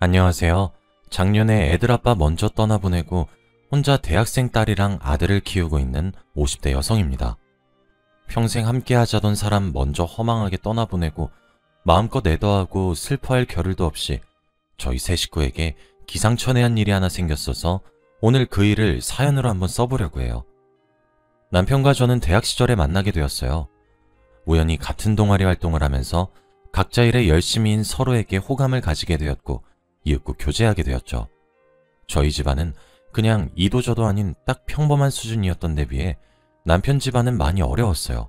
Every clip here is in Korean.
안녕하세요. 작년에 애들 아빠 먼저 떠나보내고 혼자 대학생 딸이랑 아들을 키우고 있는 50대 여성입니다. 평생 함께 하자던 사람 먼저 허망하게 떠나보내고 마음껏 애도하고 슬퍼할 겨를도 없이 저희 세 식구에게 기상천외한 일이 하나 생겼어서 오늘 그 일을 사연으로 한번 써보려고 해요. 남편과 저는 대학 시절에 만나게 되었어요. 우연히 같은 동아리 활동을 하면서 각자 일에 열심히인 서로에게 호감을 가지게 되었고 이윽고 교제하게 되었죠. 저희 집안은 그냥 이도저도 아닌 딱 평범한 수준이었던 데 비해 남편 집안은 많이 어려웠어요.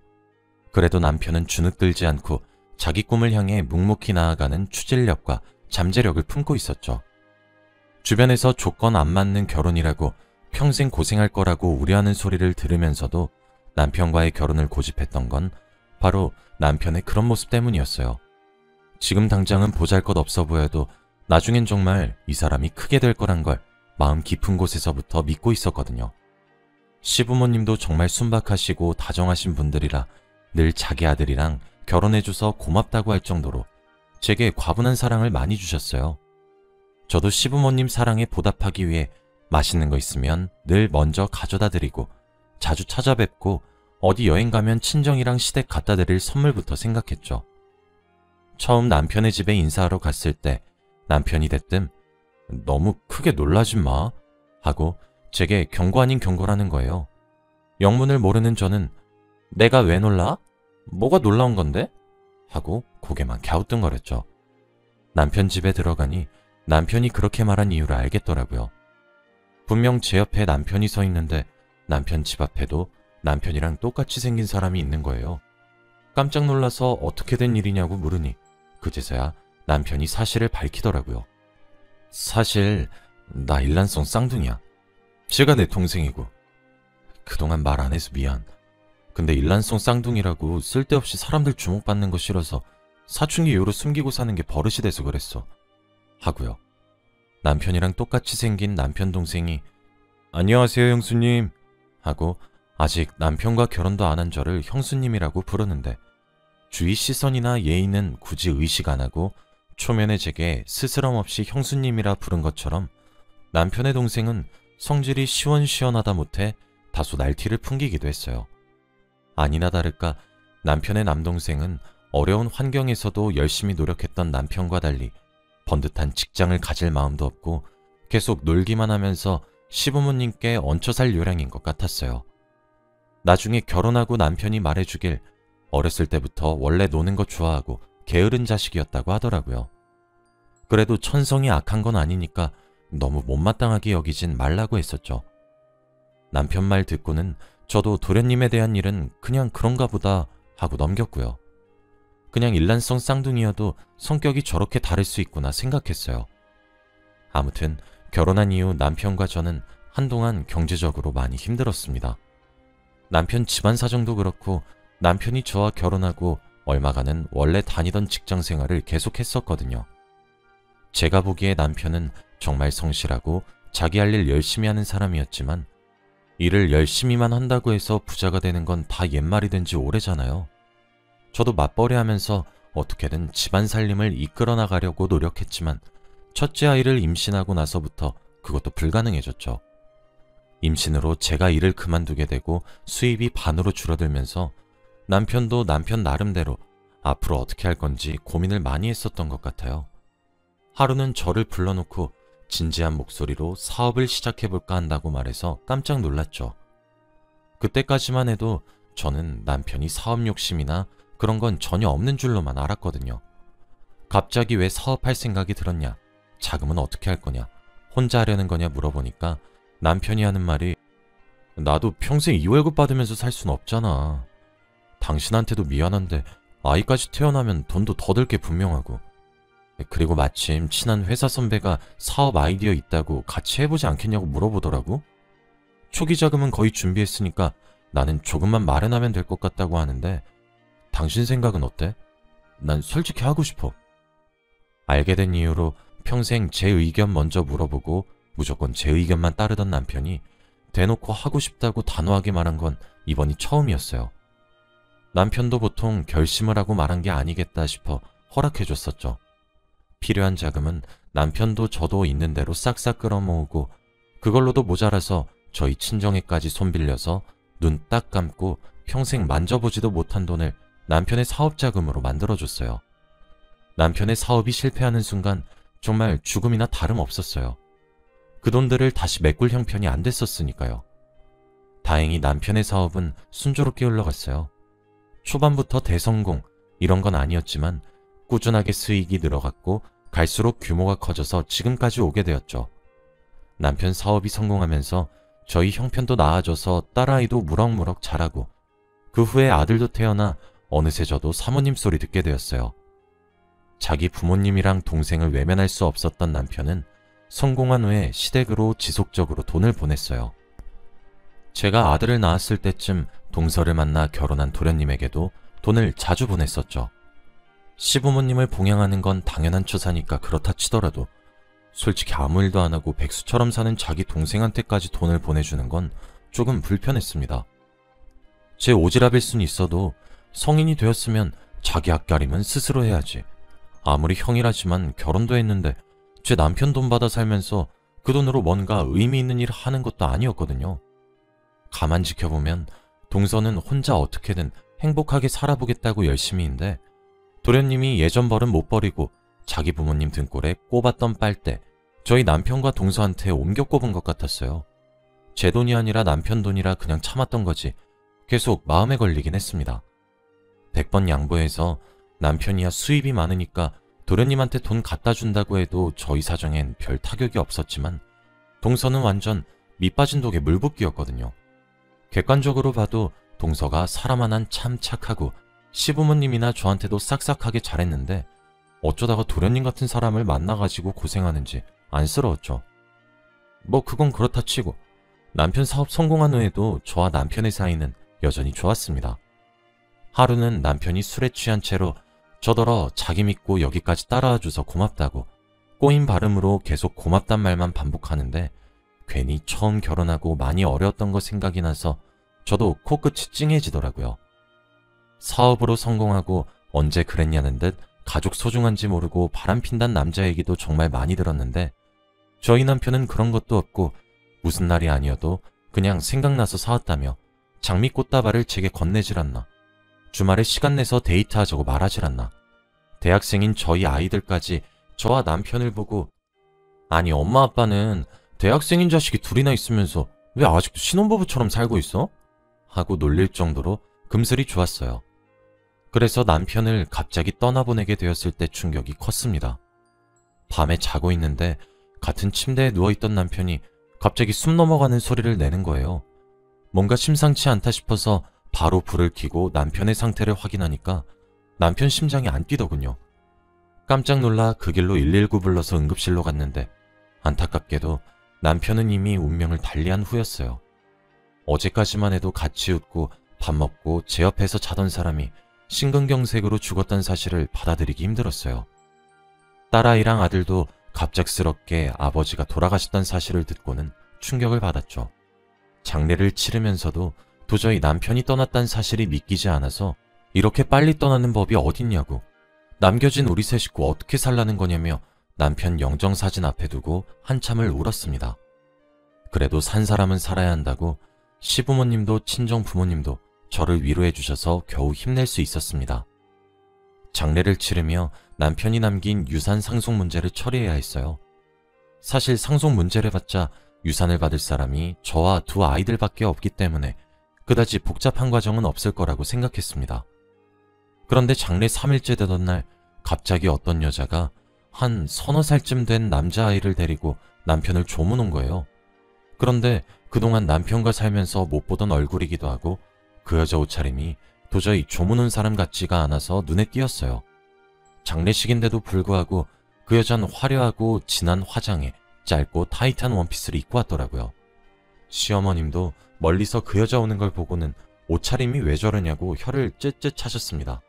그래도 남편은 주눅들지 않고 자기 꿈을 향해 묵묵히 나아가는 추진력과 잠재력을 품고 있었죠. 주변에서 조건 안 맞는 결혼이라고 평생 고생할 거라고 우려하는 소리를 들으면서도 남편과의 결혼을 고집했던 건 바로 남편의 그런 모습 때문이었어요. 지금 당장은 보잘것없어 보여도 나중엔 정말 이 사람이 크게 될 거란 걸 마음 깊은 곳에서부터 믿고 있었거든요. 시부모님도 정말 순박하시고 다정하신 분들이라 늘 자기 아들이랑 결혼해줘서 고맙다고 할 정도로 제게 과분한 사랑을 많이 주셨어요. 저도 시부모님 사랑에 보답하기 위해 맛있는 거 있으면 늘 먼저 가져다 드리고 자주 찾아뵙고 어디 여행 가면 친정이랑 시댁 갖다 드릴 선물부터 생각했죠. 처음 남편의 집에 인사하러 갔을 때 남편이 대뜸 너무 크게 놀라지 마 하고 제게 경고 아닌 경고라는 거예요. 영문을 모르는 저는 내가 왜 놀라? 뭐가 놀라운 건데? 하고 고개만 갸우뚱거렸죠. 남편 집에 들어가니 남편이 그렇게 말한 이유를 알겠더라고요. 분명 제 옆에 남편이 서 있는데 남편 집 앞에도 남편이랑 똑같이 생긴 사람이 있는 거예요. 깜짝 놀라서 어떻게 된 일이냐고 물으니 그제서야 남편이 사실을 밝히더라고요. 사실 나 일란성 쌍둥이야. 쟤가 내 동생이고. 그동안 말 안 해서 미안. 근데 일란성 쌍둥이라고 쓸데없이 사람들 주목받는 거 싫어서 사춘기 이후로 숨기고 사는 게 버릇이 돼서 그랬어. 하고요. 남편이랑 똑같이 생긴 남편 동생이 안녕하세요 형수님 하고 아직 남편과 결혼도 안 한 저를 형수님이라고 부르는데 주위 시선이나 예의는 굳이 의식 안 하고 초면에 제게 스스럼 없이 형수님이라 부른 것처럼 남편의 동생은 성질이 시원시원하다 못해 다소 날티를 풍기기도 했어요. 아니나 다를까 남편의 남동생은 어려운 환경에서도 열심히 노력했던 남편과 달리 번듯한 직장을 가질 마음도 없고 계속 놀기만 하면서 시부모님께 얹혀 살 요량인 것 같았어요. 나중에 결혼하고 남편이 말해주길 어렸을 때부터 원래 노는 거 좋아하고 게으른 자식이었다고 하더라고요. 그래도 천성이 악한 건 아니니까 너무 못마땅하게 여기진 말라고 했었죠. 남편 말 듣고는 저도 도련님에 대한 일은 그냥 그런가 보다 하고 넘겼고요. 그냥 일란성 쌍둥이여도 성격이 저렇게 다를 수 있구나 생각했어요. 아무튼 결혼한 이후 남편과 저는 한동안 경제적으로 많이 힘들었습니다. 남편 집안 사정도 그렇고 남편이 저와 결혼하고 얼마간은 원래 다니던 직장 생활을 계속했었거든요. 제가 보기에 남편은 정말 성실하고 자기 할 일 열심히 하는 사람이었지만 일을 열심히만 한다고 해서 부자가 되는 건 다 옛말이 된 지 오래잖아요. 저도 맞벌이하면서 어떻게든 집안 살림을 이끌어 나가려고 노력했지만 첫째 아이를 임신하고 나서부터 그것도 불가능해졌죠. 임신으로 제가 일을 그만두게 되고 수입이 반으로 줄어들면서 남편도 남편 나름대로 앞으로 어떻게 할 건지 고민을 많이 했었던 것 같아요. 하루는 저를 불러놓고 진지한 목소리로 사업을 시작해볼까 한다고 말해서 깜짝 놀랐죠. 그때까지만 해도 저는 남편이 사업 욕심이나 그런 건 전혀 없는 줄로만 알았거든요. 갑자기 왜 사업할 생각이 들었냐? 자금은 어떻게 할 거냐? 혼자 하려는 거냐 물어보니까 남편이 하는 말이 나도 평생 이 월급 받으면서 살 순 없잖아. 당신한테도 미안한데 아이까지 태어나면 돈도 더 들 게 분명하고 그리고 마침 친한 회사 선배가 사업 아이디어 있다고 같이 해보지 않겠냐고 물어보더라고. 초기 자금은 거의 준비했으니까 나는 조금만 마련하면 될 것 같다고 하는데 당신 생각은 어때? 난 솔직히 하고 싶어. 알게 된 이후로 평생 제 의견 먼저 물어보고 무조건 제 의견만 따르던 남편이 대놓고 하고 싶다고 단호하게 말한 건 이번이 처음이었어요. 남편도 보통 결심을 하고 말한 게 아니겠다 싶어 허락해줬었죠. 필요한 자금은 남편도 저도 있는 대로 싹싹 끌어모으고 그걸로도 모자라서 저희 친정에까지 손 빌려서 눈 딱 감고 평생 만져보지도 못한 돈을 남편의 사업자금으로 만들어줬어요. 남편의 사업이 실패하는 순간 정말 죽음이나 다름없었어요. 그 돈들을 다시 메꿀 형편이 안 됐었으니까요. 다행히 남편의 사업은 순조롭게 흘러갔어요. 초반부터 대성공 이런 건 아니었지만 꾸준하게 수익이 늘어갔고 갈수록 규모가 커져서 지금까지 오게 되었죠. 남편 사업이 성공하면서 저희 형편도 나아져서 딸아이도 무럭무럭 자라고 그 후에 아들도 태어나 어느새 저도 사모님 소리 듣게 되었어요. 자기 부모님이랑 동생을 외면할 수 없었던 남편은 성공한 후에 시댁으로 지속적으로 돈을 보냈어요. 제가 아들을 낳았을 때쯤 동서를 만나 결혼한 도련님에게도 돈을 자주 보냈었죠. 시부모님을 봉양하는 건 당연한 처사니까 그렇다 치더라도 솔직히 아무 일도 안 하고 백수처럼 사는 자기 동생한테까지 돈을 보내주는 건 조금 불편했습니다. 제 오지랖일 순 있어도 성인이 되었으면 자기 앞가림은 스스로 해야지. 아무리 형이라지만 결혼도 했는데 제 남편 돈 받아 살면서 그 돈으로 뭔가 의미 있는 일을 하는 것도 아니었거든요. 가만 지켜보면 동서는 혼자 어떻게든 행복하게 살아보겠다고 열심히인데 도련님이 예전 벌은 못 버리고 자기 부모님 등골에 꼽았던 빨대 저희 남편과 동서한테 옮겨 꼽은 것 같았어요. 제 돈이 아니라 남편 돈이라 그냥 참았던 거지 계속 마음에 걸리긴 했습니다. 100번 양보해서 남편이야 수입이 많으니까 도련님한테 돈 갖다 준다고 해도 저희 사정엔 별 타격이 없었지만 동서는 완전 밑빠진 독에 물붓기였거든요. 객관적으로 봐도 동서가 사람 하나는 참 착하고 시부모님이나 저한테도 싹싹하게 잘했는데 어쩌다가 도련님 같은 사람을 만나가지고 고생하는지 안쓰러웠죠. 뭐 그건 그렇다 치고 남편 사업 성공한 후에도 저와 남편의 사이는 여전히 좋았습니다. 하루는 남편이 술에 취한 채로 저더러 자기 믿고 여기까지 따라와줘서 고맙다고 꼬인 발음으로 계속 고맙단 말만 반복하는데 괜히 처음 결혼하고 많이 어려웠던 거 생각이 나서 저도 코끝이 찡해지더라고요. 사업으로 성공하고 언제 그랬냐는 듯 가족 소중한지 모르고 바람핀단 남자 얘기도 정말 많이 들었는데 저희 남편은 그런 것도 없고 무슨 날이 아니어도 그냥 생각나서 사왔다며 장미꽃다발을 제게 건네질 않나. 주말에 시간 내서 데이트하자고 말하질 않나. 대학생인 저희 아이들까지 저와 남편을 보고 아니 엄마 아빠는 대학생인 자식이 둘이나 있으면서 왜 아직도 신혼부부처럼 살고 있어? 하고 놀릴 정도로 금슬이 좋았어요. 그래서 남편을 갑자기 떠나보내게 되었을 때 충격이 컸습니다. 밤에 자고 있는데 같은 침대에 누워있던 남편이 갑자기 숨 넘어가는 소리를 내는 거예요. 뭔가 심상치 않다 싶어서 바로 불을 켜고 남편의 상태를 확인하니까 남편 심장이 안 뛰더군요. 깜짝 놀라 그 길로 119 불러서 응급실로 갔는데 안타깝게도 남편은 이미 운명을 달리한 후였어요. 어제까지만 해도 같이 웃고 밥 먹고 제 옆에서 자던 사람이 심근경색으로 죽었다는 사실을 받아들이기 힘들었어요. 딸아이랑 아들도 갑작스럽게 아버지가 돌아가셨다는 사실을 듣고는 충격을 받았죠. 장례를 치르면서도 도저히 남편이 떠났다는 사실이 믿기지 않아서 이렇게 빨리 떠나는 법이 어딨냐고 남겨진 우리 세 식구 어떻게 살라는 거냐며 남편 영정사진 앞에 두고 한참을 울었습니다. 그래도 산 사람은 살아야 한다고 시부모님도 친정부모님도 저를 위로해 주셔서 겨우 힘낼 수 있었습니다. 장례를 치르며 남편이 남긴 유산 상속 문제를 처리해야 했어요. 사실 상속 문제를 받자 유산을 받을 사람이 저와 두 아이들밖에 없기 때문에 그다지 복잡한 과정은 없을 거라고 생각했습니다. 그런데 장례 3일째 되던 날 갑자기 어떤 여자가 한 서너 살쯤 된 남자아이를 데리고 남편을 조문 온 거예요. 그런데 그동안 남편과 살면서 못 보던 얼굴이기도 하고 그 여자 옷차림이 도저히 조문 온 사람 같지가 않아서 눈에 띄었어요. 장례식인데도 불구하고 그 여자는 화려하고 진한 화장에 짧고 타이트한 원피스를 입고 왔더라고요. 시어머님도 멀리서 그 여자 오는 걸 보고는 옷차림이 왜 저러냐고 혀를 쯧쯧 차셨습니다.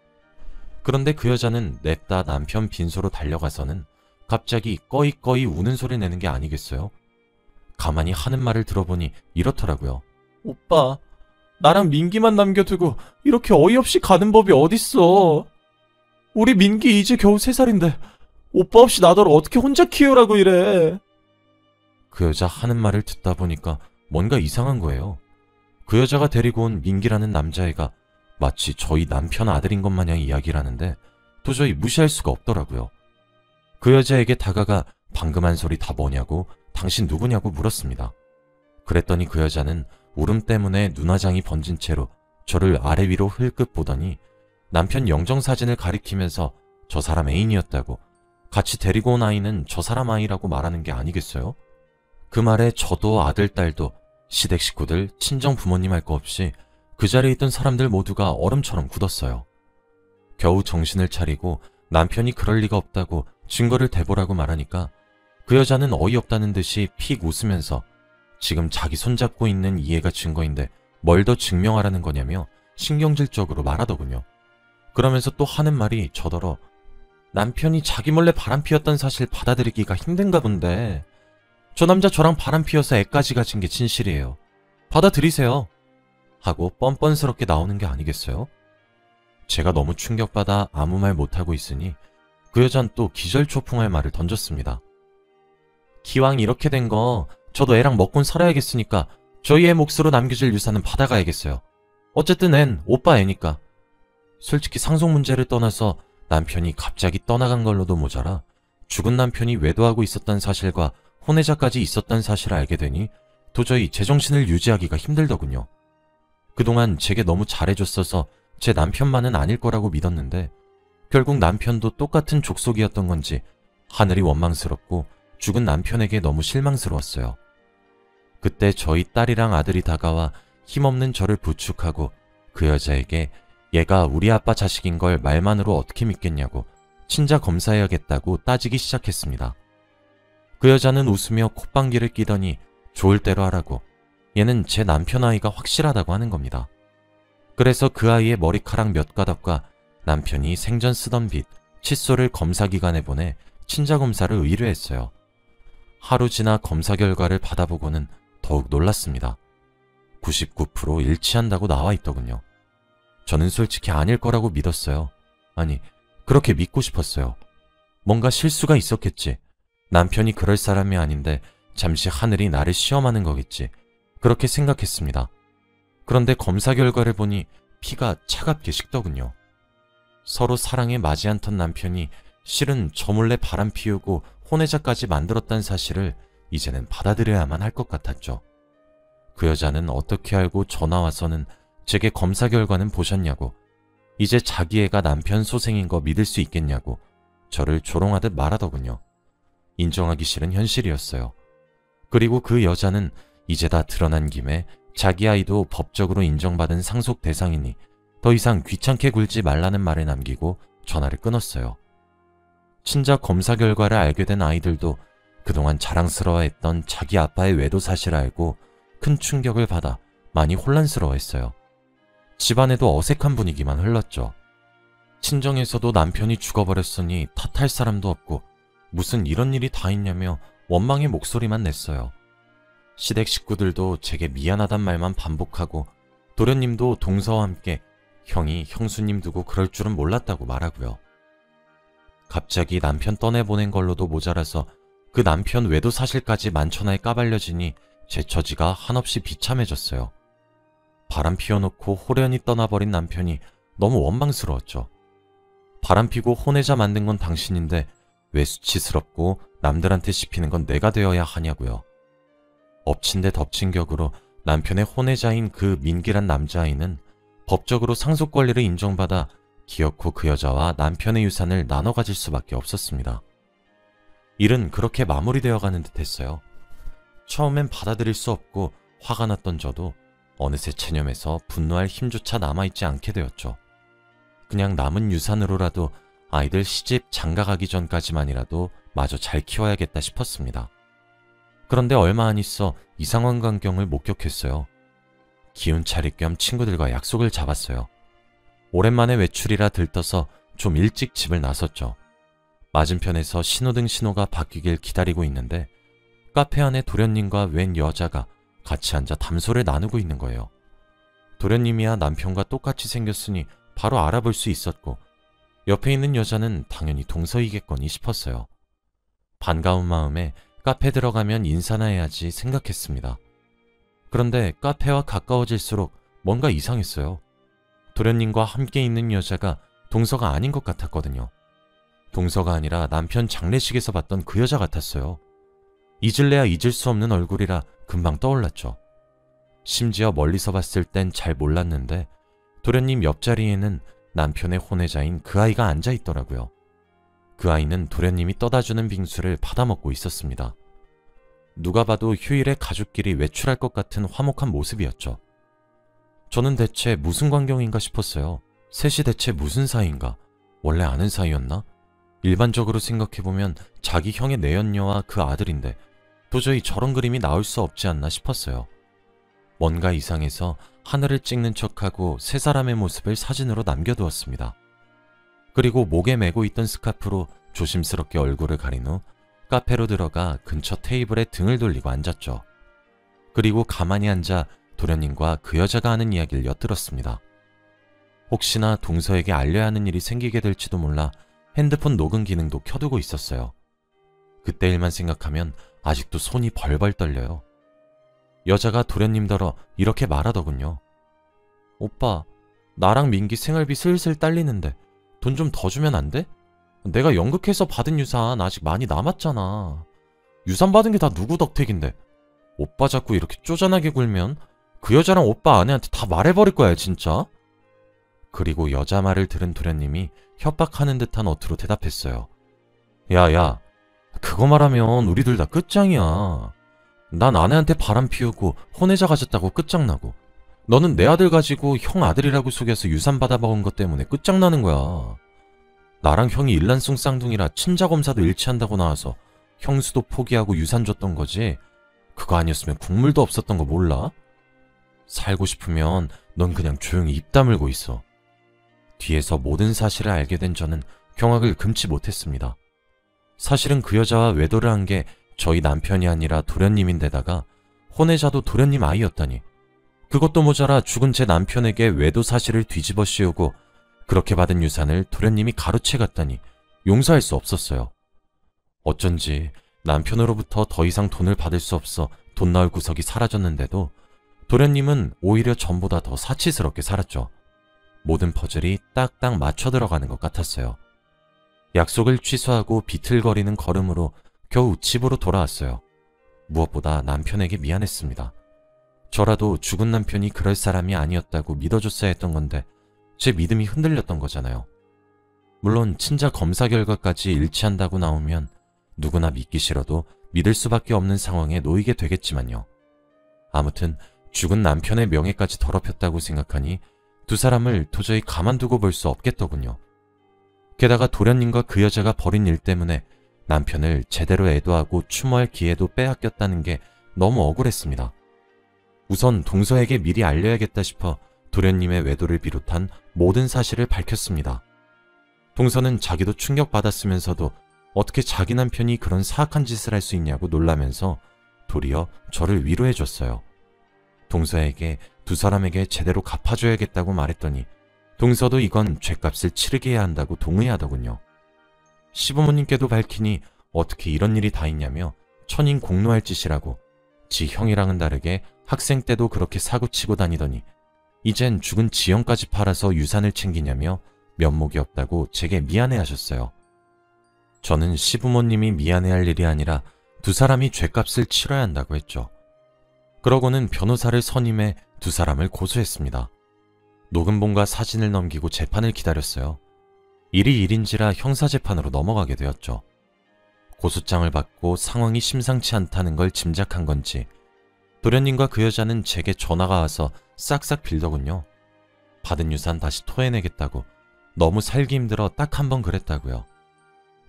그런데 그 여자는 냅다 남편 빈소로 달려가서는 갑자기 꺼이꺼이 우는 소리 내는 게 아니겠어요? 가만히 하는 말을 들어보니 이렇더라고요. 오빠, 나랑 민기만 남겨두고 이렇게 어이없이 가는 법이 어딨어. 우리 민기 이제 겨우 3살인데 오빠 없이 나더러 어떻게 혼자 키우라고 이래. 그 여자 하는 말을 듣다 보니까 뭔가 이상한 거예요. 그 여자가 데리고 온 민기라는 남자애가 마치 저희 남편 아들인 것 마냥 이야기를 하는데 도저히 무시할 수가 없더라고요. 그 여자에게 다가가 방금 한 소리 다 뭐냐고, 당신 누구냐고 물었습니다. 그랬더니 그 여자는 울음 때문에 눈화장이 번진 채로 저를 아래 위로 흘끗 보더니 남편 영정사진을 가리키면서 저 사람 애인이었다고, 같이 데리고 온 아이는 저 사람 아이라고 말하는 게 아니겠어요? 그 말에 저도 아들, 딸도 시댁 식구들, 친정 부모님 할 거 없이 그 자리에 있던 사람들 모두가 얼음처럼 굳었어요. 겨우 정신을 차리고 남편이 그럴 리가 없다고 증거를 대보라고 말하니까 그 여자는 어이없다는 듯이 픽 웃으면서 지금 자기 손잡고 있는 이 애가 증거인데 뭘 더 증명하라는 거냐며 신경질적으로 말하더군요. 그러면서 또 하는 말이 저더러 남편이 자기 몰래 바람 피웠던 사실 받아들이기가 힘든가 본데 저 남자 저랑 바람 피워서 애까지 가진 게 진실이에요. 받아들이세요. 하고 뻔뻔스럽게 나오는 게 아니겠어요? 제가 너무 충격받아 아무 말 못하고 있으니 그 여잔 또 기절초풍할 말을 던졌습니다. 기왕 이렇게 된 거 저도 애랑 먹곤 살아야겠으니까 저희 애 몫으로 남겨질 유산은 받아가야겠어요. 어쨌든 앤 오빠 애니까. 솔직히 상속 문제를 떠나서 남편이 갑자기 떠나간 걸로도 모자라 죽은 남편이 외도하고 있었던 사실과 혼외자까지 있었던 사실을 알게 되니 도저히 제정신을 유지하기가 힘들더군요. 그동안 제게 너무 잘해줬어서 제 남편만은 아닐 거라고 믿었는데 결국 남편도 똑같은 족속이었던 건지 하늘이 원망스럽고 죽은 남편에게 너무 실망스러웠어요. 그때 저희 딸이랑 아들이 다가와 힘없는 저를 부축하고 그 여자에게 얘가 우리 아빠 자식인 걸 말만으로 어떻게 믿겠냐고 친자 검사해야겠다고 따지기 시작했습니다. 그 여자는 웃으며 콧방귀를 끼더니 좋을 대로 하라고, 얘는 제 남편 아이가 확실하다고 하는 겁니다. 그래서 그 아이의 머리카락 몇 가닥과 남편이 생전 쓰던 빗, 칫솔을 검사기관에 보내 친자검사를 의뢰했어요. 하루 지나 검사 결과를 받아보고는 더욱 놀랐습니다. 99% 일치한다고 나와 있더군요. 저는 솔직히 아닐 거라고 믿었어요. 아니, 그렇게 믿고 싶었어요. 뭔가 실수가 있었겠지. 남편이 그럴 사람이 아닌데 잠시 하늘이 나를 시험하는 거겠지. 그렇게 생각했습니다. 그런데 검사 결과를 보니 피가 차갑게 식더군요. 서로 사랑에 맞이 않던 남편이 실은 저 몰래 바람 피우고 혼외자까지 만들었다는 사실을 이제는 받아들여야만 할 것 같았죠. 그 여자는 어떻게 알고 전화 와서는 제게 검사 결과는 보셨냐고, 이제 자기 애가 남편 소생인 거 믿을 수 있겠냐고 저를 조롱하듯 말하더군요. 인정하기 싫은 현실이었어요. 그리고 그 여자는 이제 다 드러난 김에 자기 아이도 법적으로 인정받은 상속 대상이니 더 이상 귀찮게 굴지 말라는 말을 남기고 전화를 끊었어요. 친자 검사 결과를 알게 된 아이들도 그동안 자랑스러워했던 자기 아빠의 외도 사실을 알고 큰 충격을 받아 많이 혼란스러워했어요. 집안에도 어색한 분위기만 흘렀죠. 친정에서도 남편이 죽어버렸으니 탓할 사람도 없고 무슨 이런 일이 다 있냐며 원망의 목소리만 냈어요. 시댁 식구들도 제게 미안하단 말만 반복하고 도련님도 동서와 함께 형이 형수님 두고 그럴 줄은 몰랐다고 말하고요. 갑자기 남편 떠내보낸 걸로도 모자라서 그 남편 외도 사실까지 만천하에 까발려지니 제 처지가 한없이 비참해졌어요. 바람 피워놓고 호련히 떠나버린 남편이 너무 원망스러웠죠. 바람 피고 혼외자 만든 건 당신인데 왜 수치스럽고 남들한테 씹히는 건 내가 되어야 하냐고요. 엎친 데 덮친 격으로 남편의 혼외자인 그 민기란 남자아이는 법적으로 상속 권리를 인정받아 기어코 그 여자와 남편의 유산을 나눠 가질 수밖에 없었습니다. 일은 그렇게 마무리되어 가는 듯 했어요. 처음엔 받아들일 수 없고 화가 났던 저도 어느새 체념해서 분노할 힘조차 남아있지 않게 되었죠. 그냥 남은 유산으로라도 아이들 시집 장가가기 전까지만이라도 마저 잘 키워야겠다 싶었습니다. 그런데 얼마 안 있어 이상한 광경을 목격했어요. 기운 차릴 겸 친구들과 약속을 잡았어요. 오랜만에 외출이라 들떠서 좀 일찍 집을 나섰죠. 맞은편에서 신호등 신호가 바뀌길 기다리고 있는데 카페 안에 도련님과 웬 여자가 같이 앉아 담소를 나누고 있는 거예요. 도련님이야 남편과 똑같이 생겼으니 바로 알아볼 수 있었고 옆에 있는 여자는 당연히 동서이겠거니 싶었어요. 반가운 마음에 카페 들어가면 인사나 해야지 생각했습니다. 그런데 카페와 가까워질수록 뭔가 이상했어요. 도련님과 함께 있는 여자가 동서가 아닌 것 같았거든요. 동서가 아니라 남편 장례식에서 봤던 그 여자 같았어요. 잊을래야 잊을 수 없는 얼굴이라 금방 떠올랐죠. 심지어 멀리서 봤을 땐 잘 몰랐는데 도련님 옆자리에는 남편의 혼외자인 그 아이가 앉아 있더라고요. 그 아이는 도련님이 떠다주는 빙수를 받아먹고 있었습니다. 누가 봐도 휴일에 가족끼리 외출할 것 같은 화목한 모습이었죠. 저는 대체 무슨 광경인가 싶었어요. 셋이 대체 무슨 사이인가? 원래 아는 사이였나? 일반적으로 생각해보면 자기 형의 내연녀와 그 아들인데 도저히 저런 그림이 나올 수 없지 않나 싶었어요. 뭔가 이상해서 하늘을 찍는 척하고 세 사람의 모습을 사진으로 남겨두었습니다. 그리고 목에 메고 있던 스카프로 조심스럽게 얼굴을 가린 후 카페로 들어가 근처 테이블에 등을 돌리고 앉았죠. 그리고 가만히 앉아 도련님과 그 여자가 하는 이야기를 엿들었습니다. 혹시나 동서에게 알려야 하는 일이 생기게 될지도 몰라 핸드폰 녹음 기능도 켜두고 있었어요. 그때 일만 생각하면 아직도 손이 벌벌 떨려요. 여자가 도련님더러 이렇게 말하더군요. 오빠, 나랑 민기 생활비 슬슬 딸리는데 돈 좀 더 주면 안 돼? 내가 연극해서 받은 유산 아직 많이 남았잖아. 유산 받은 게 다 누구 덕택인데. 오빠 자꾸 이렇게 쪼잔하게 굴면 그 여자랑 오빠 아내한테 다 말해버릴 거야, 진짜. 그리고 여자 말을 들은 도련님이 협박하는 듯한 어투로 대답했어요. 야야, 그거 말하면 우리 둘 다 끝장이야. 난 아내한테 바람 피우고 혼외자 가졌다고 끝장나고 너는 내 아들 가지고 형 아들이라고 속여서 유산 받아먹은 것 때문에 끝장나는 거야. 나랑 형이 일란송 쌍둥이라 친자검사도 일치한다고 나와서 형수도 포기하고 유산 줬던 거지. 그거 아니었으면 국물도 없었던 거 몰라? 살고 싶으면 넌 그냥 조용히 입 다물고 있어. 뒤에서 모든 사실을 알게 된 저는 경악을 금치 못했습니다. 사실은 그 여자와 외도를 한 게 저희 남편이 아니라 도련님인데다가 혼외자도 도련님 아이였다니. 그것도 모자라 죽은 제 남편에게 외도 사실을 뒤집어 씌우고 그렇게 받은 유산을 도련님이 가로채 갔다니 용서할 수 없었어요. 어쩐지 남편으로부터 더 이상 돈을 받을 수 없어 돈 나올 구석이 사라졌는데도 도련님은 오히려 전보다 더 사치스럽게 살았죠. 모든 퍼즐이 딱딱 맞춰 들어가는 것 같았어요. 약속을 취소하고 비틀거리는 걸음으로 겨우 집으로 돌아왔어요. 무엇보다 남편에게 미안했습니다. 저라도 죽은 남편이 그럴 사람이 아니었다고 믿어줬어야 했던 건데 제 믿음이 흔들렸던 거잖아요. 물론 친자 검사 결과까지 일치한다고 나오면 누구나 믿기 싫어도 믿을 수밖에 없는 상황에 놓이게 되겠지만요. 아무튼 죽은 남편의 명예까지 더럽혔다고 생각하니 두 사람을 도저히 가만두고 볼 수 없겠더군요. 게다가 도련님과 그 여자가 벌인 일 때문에 남편을 제대로 애도하고 추모할 기회도 빼앗겼다는 게 너무 억울했습니다. 우선 동서에게 미리 알려야겠다 싶어 도련님의 외도를 비롯한 모든 사실을 밝혔습니다. 동서는 자기도 충격받았으면서도 어떻게 자기 남편이 그런 사악한 짓을 할 수 있냐고 놀라면서 도리어 저를 위로해줬어요. 동서에게 두 사람에게 제대로 갚아줘야겠다고 말했더니 동서도 이건 죗값을 치르게 해야 한다고 동의하더군요. 시부모님께도 밝히니 어떻게 이런 일이 다 있냐며 천인 공노할 짓이라고 지 형이랑은 다르게 학생 때도 그렇게 사고치고 다니더니 이젠 죽은 지형까지 팔아서 유산을 챙기냐며 면목이 없다고 제게 미안해하셨어요. 저는 시부모님이 미안해할 일이 아니라 두 사람이 죗값을 치러야 한다고 했죠. 그러고는 변호사를 선임해 두 사람을 고소했습니다. 녹음본과 사진을 넘기고 재판을 기다렸어요. 일이 일인지라 형사재판으로 넘어가게 되었죠. 고소장을 받고 상황이 심상치 않다는 걸 짐작한 건지 도련님과 그 여자는 제게 전화가 와서 싹싹 빌더군요. 받은 유산 다시 토해내겠다고 너무 살기 힘들어 딱 한 번 그랬다고요.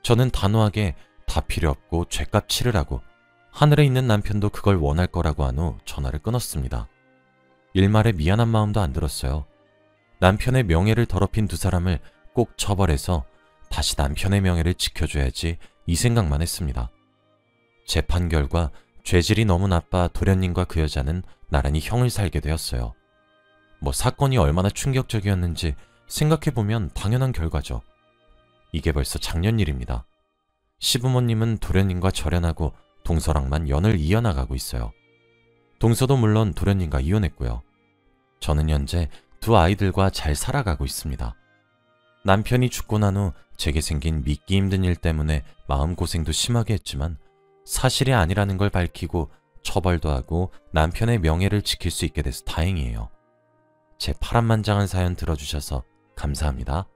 저는 단호하게 다 필요 없고 죗값 치르라고 하늘에 있는 남편도 그걸 원할 거라고 한 후 전화를 끊었습니다. 일말에 미안한 마음도 안 들었어요. 남편의 명예를 더럽힌 두 사람을 꼭 처벌해서 다시 남편의 명예를 지켜줘야지 이 생각만 했습니다. 재판 결과 죄질이 너무 나빠 도련님과 그 여자는 나란히 형을 살게 되었어요. 뭐 사건이 얼마나 충격적이었는지 생각해보면 당연한 결과죠. 이게 벌써 작년 일입니다. 시부모님은 도련님과 절연하고 동서랑만 연을 이어나가고 있어요. 동서도 물론 도련님과 이혼했고요. 저는 현재 두 아이들과 잘 살아가고 있습니다. 남편이 죽고 난 후 제게 생긴 믿기 힘든 일 때문에 마음고생도 심하게 했지만 사실이 아니라는 걸 밝히고 처벌도 하고 남편의 명예를 지킬 수 있게 돼서 다행이에요. 제 파란만장한 사연 들어주셔서 감사합니다.